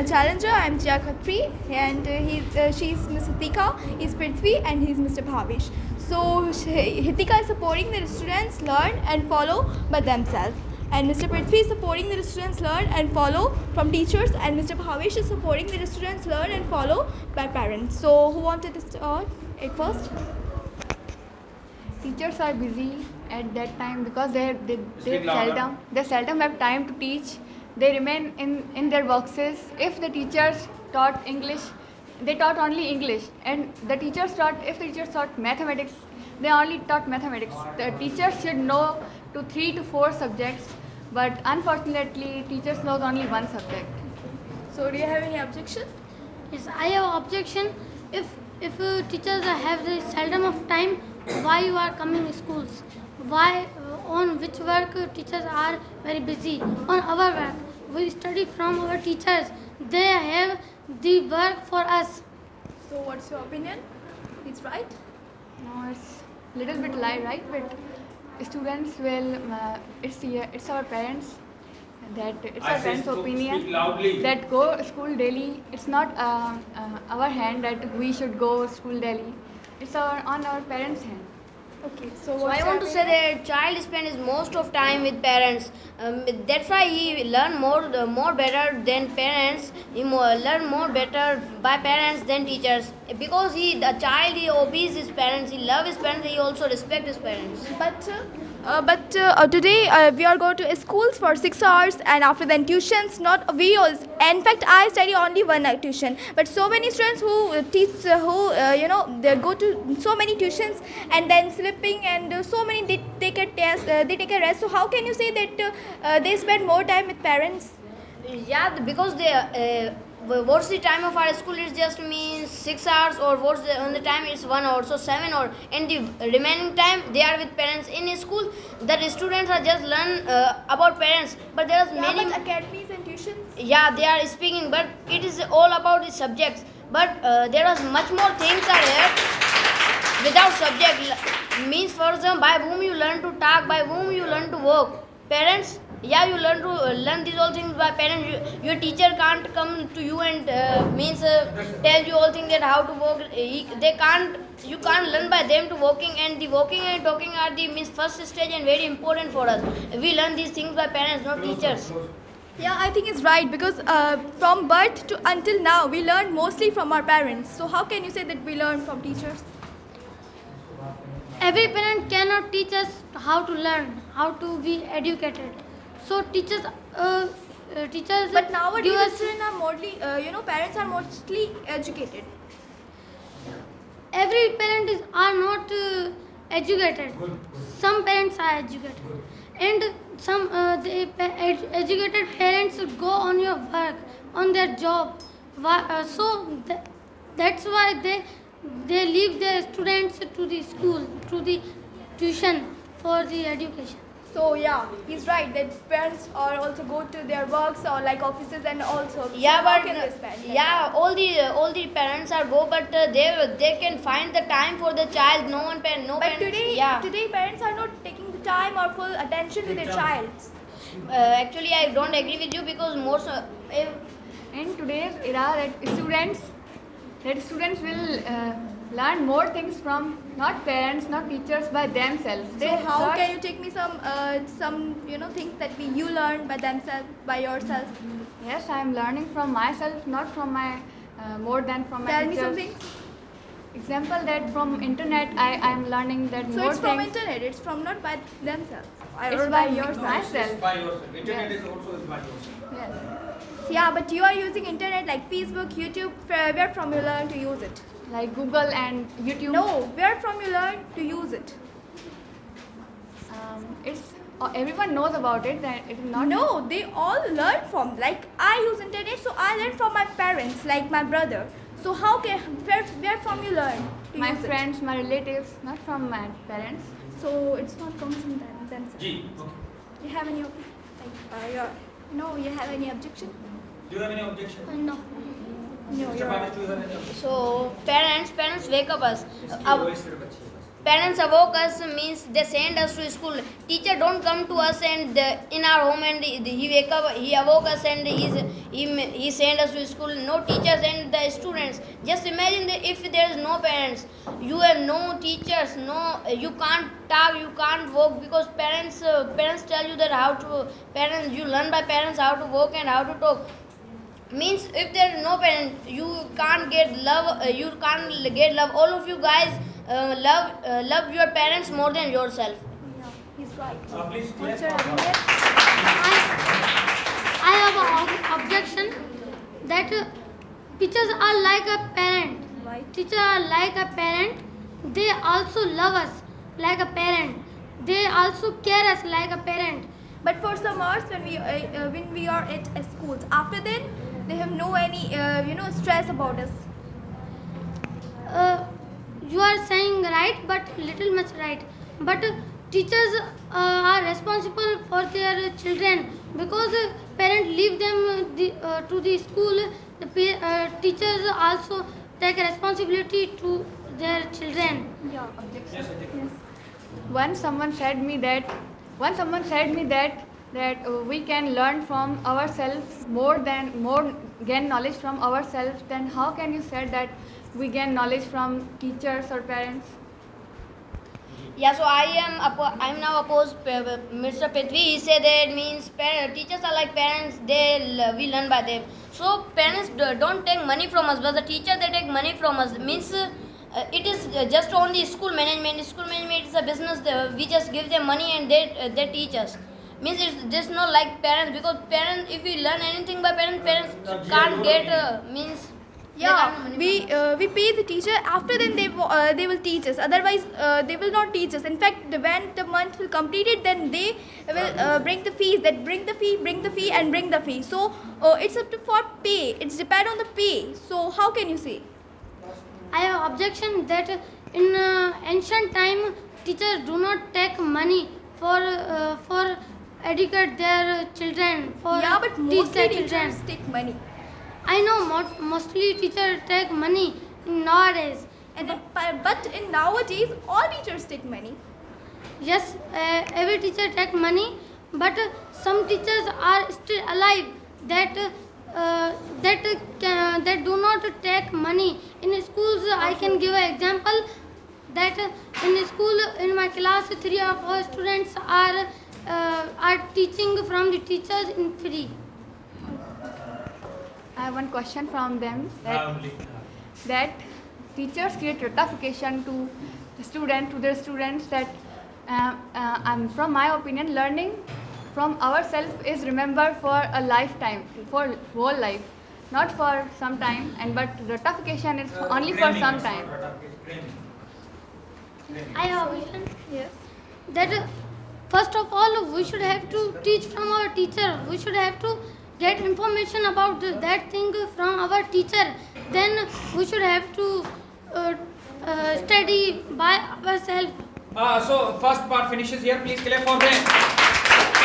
Challenger. I'm Jia Khatri, and she's Miss Hitika, he's Prithvi, and he's Mr. Bhavish. So Hitika is supporting the students learn and follow by themselves, and Mr. Prithvi is supporting the students learn and follow from teachers, and Mr. Bhavish is supporting the students learn and follow by parents. So who wanted to start it first? Teachers are busy at that time because they seldom have time to teach. They remain in their boxes. If the teachers taught English, they taught only English, and if the teachers taught mathematics, they only taught mathematics. The teachers should know 3 to 4 subjects, but unfortunately teachers knows only one subject. So do you have any objection? Yes, I have objection. If teachers have the seldom of time, why you are coming schools? Why on which work teachers are very busy? On our work, we study from our teachers. They have the work for us. So what's your opinion? It's right. No, it's little bit lie, right? But students will. It's our parents. Our parents' opinion that go school daily. It's not our hand that we should go school daily. It's on our parents' hand. Okay. So I want to say that child spends most of time with parents. That's why he learn more better than parents. Learn more better by parents than teachers. Because the child he obeys his parents. He loves his parents. He also respects his parents. But today we are going to schools for 6 hours, and after then tuitions. Not we also. In fact, I study only one tuition. But so many students who teach, they go to so many tuitions and then sleeping, and so many they take a test, they take a rest. So how can you say that they spend more time with parents? Yeah, because what's the time of our school? It just means 6 hours, or what's the time? It's 1 hour, so 7 hours. And the remaining time they are with parents in school. The students are just learn about parents, but there are many academies and tuitions. Yeah, they are speaking, but it is all about the subjects. But there are much more things are here without subject. Means for example, by whom you learn to talk, by whom you learn to work. Parents, yeah, you learn these all things by parents. Your teacher can't come to you and tell you all things that how to work. You can't learn by them to walking, and the walking and talking are the first stage and very important for us. We learn these things by parents, not teachers. Yeah, I think it's right, because from birth to until now we learn mostly from our parents. So how can you say that we learn from teachers? Every parent cannot teach us how to learn, how to be educated. So teachers. But nowadays give us- children are mostly, parents are mostly educated. every parent are not educated. Some parents are educated, and some educated parents go on your work, on their job. That's why they leave their students to the school, to the tuition for the education. So yeah, he's right that parents are also go to their works or like offices and also. Yeah, so how but can they spend? yeah, all the parents are go, but they can find the time for the child. No But parents. today parents are not taking the time or full attention to their child. Actually, I don't agree with you because most In today's era, that students will learn more things from not parents, not teachers, by themselves. So They how search- can you take me some things that you learn by themselves, by yourself? Yes, I am learning from myself, not from my more than from my Tell me teachers. some things. Example that from internet, I am learning that So more it's from things. internet. It's from not by themselves. It's Or by yourself. myself. By yourself. Internet Yes. is also by yourself. Yes. Yeah, but you are using internet like Facebook, YouTube. Where from you learn to use it? Like Google and YouTube. No, where from you learn to use it? It's everyone knows about it. That it is not. No, they all learn from. Like I use internet, so I learn from my parents, like my brother. So how can where from you learn to My use it? friends, my relatives, not from my parents. So it's not comes from themselves. G. Okay. You have any you have any objection? Do you have any objection? No. No, Mr. you're Bhavish, do you have any objection? so parents wake up us. इसकी voice सिर्फ अच्छी है बस. parents awoke us means they send us to school. Teacher don't come to us and in our home and he wake up, he awoke us and he send us to school. No teachers and the students. Just imagine that if there is no parents, you have no teachers, no, you can't talk, you can't walk, because parents tell you that how to, parents, you learn by parents how to walk and how to talk. Means if there is no parent, you can't get love, all of you guys love your parents more than yourself. Yeah, he's right. Please What's clear. your opinion? I have an objection that teachers are like a parent. Right. Teachers are like a parent. They also love us like a parent. They also care us like a parent. But for some hours when we are at schools, after that they have no any stress about us. You are saying right, but little much right. But teachers are responsible for their children, because parents leave them to the school. The teachers also take responsibility to their children. Yeah. Yes, Yes. Once someone said me that we can learn from ourselves more gain knowledge from ourselves, then how can you say that we gain knowledge from teachers or parents? Yeah, so I'm now opposed Mr. Prithvi. He said that means teachers are like parents. We learn by them. So parents don't take money from us, but the teacher they take money from us. Means it is just only school management. School management is a business. We just give them money and they teach us. Means it's just not like parents, because parents, if we learn anything by parents can't get means. they Yeah, can't money from us. we pay the teacher. After then they will teach us. Otherwise they will not teach us. In fact, when the month will complete it, then they will bring the fees. That bring the fee, and bring the fee. So it's up to for pay. It's depend on the pay. So how can you say? I have objection that in ancient time teachers do not take money for educate their children, for Yeah, but teach mostly their teachers children. take money. I know mostly teachers take money nowadays. And then, but in nowadays, all teachers take money. Yes, every teacher take money, but some teachers are still alive that do not take money. In schools, I can give an example that in school, in my class, 3 or 4 students are teaching from the teachers in free. I have one question from them, Loudly. that teachers create notification to their students that from my opinion, learning from ourselves is remembered for a lifetime, for whole life, not for some time, but notification is only for some time. I have a vision Yes. that first of all we should have to teach from our teacher. We should have to get information about that thing from our teacher. Then we should have to study by ourselves. So first part finishes here. Please clap for them.